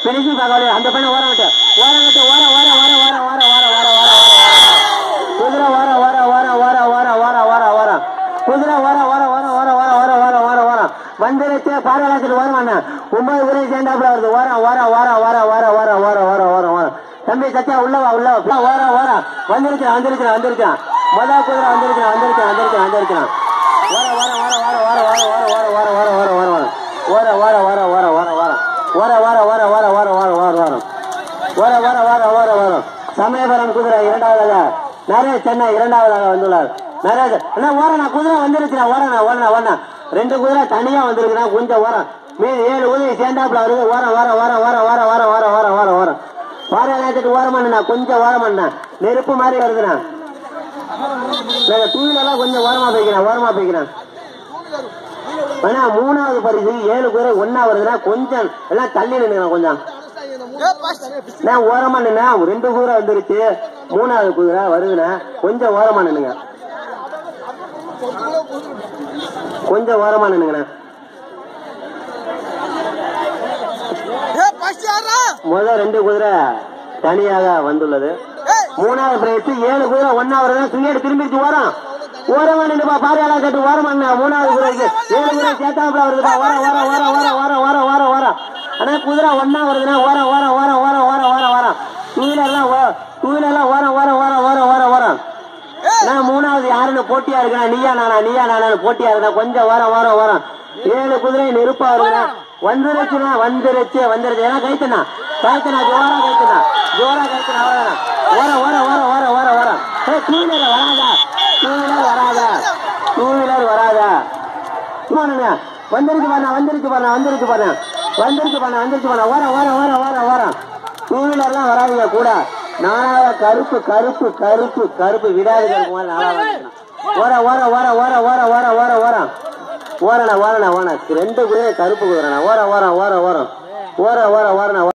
Finishing பார்க்கல அந்த பையன் ஓரம் விட்டு குதிரை குதிரை வந்துருச்சு பார்வையாளர் ஓரம் 9 குதிரை சேர்ந்தாப்புல வருது ஓரம் தம்பி சத்தியா உள்ளவா வந்துருக்கான் முதல் குதிரை வந்துருக்கான் சமயபுரம் குதிரை இரண்டாவதாக நரேஷ் சென்னை இரண்டாவதாக வந்துள்ளார். நரேஷ் குதிரை வந்துருச்சுனா ஓரணா 2 குதிரை தனியா வந்திருக்குன்னா கொஞ்சம் ஓரம் மீது 7 குதிரை சேர்ந்தாப்புல வருது ஓரம் பாறையாத்துட்டு ஓரமாண்ணா கொஞ்சம் ஓரமாண்ணா நெருப்பு மாதிரி வருதுண்ணா. டூவீலர்லாம் கொஞ்சம் ஓரமா போய்க்கிறேன் ஆனா 3வது பரிசு 7 குதிரை ஒன்னா வருதுன்னா கொஞ்சம் எல்லாம் தள்ளி நின்னுங்க கொஞ்சம் ஓரமா நின்னா 2 குதிரை வந்துருச்சு 3வது குதிரை வருதுன்னா கொஞ்சம் ஓரமா நின்னுங்க முதல் 2 குதிரை தனியாக வந்துள்ளது. 3வது பிரைஸ் 7 குதிரை ஒன்னா வருதுன்னா சுங்கேடு திரும்பிச்சு ஓரமா நின்றுப்பா பாறையாளா கட்டு ஓரமா 3வது குதிரைக்கு 7 குதிரை சேர்த்தாப்புல வருதுப்பா ஆனா குதிரை ஒன்னா வருதுன்னா ஓரம் டூவீலர்லாம் ஓரம் 3வது யாருன்னு போட்டியா இருக்கா நீயா நானா போட்டியா இருக்கா கொஞ்சம் ஓரம் 7 குதிரை நெருப்பா வருதுன்னா வந்துருச்சு ஏன்னா கைத்தனா ஜோரா கைத்தனா ஓரம் டூவீலர் வராதா வந்துருச்சு ஓரம் டூவீலர்லாம் வராதுங்க கூட 4வது கருப்பு விடாது ஓரணா 2 குதிரை கருப்பு குதிரை ஓரம்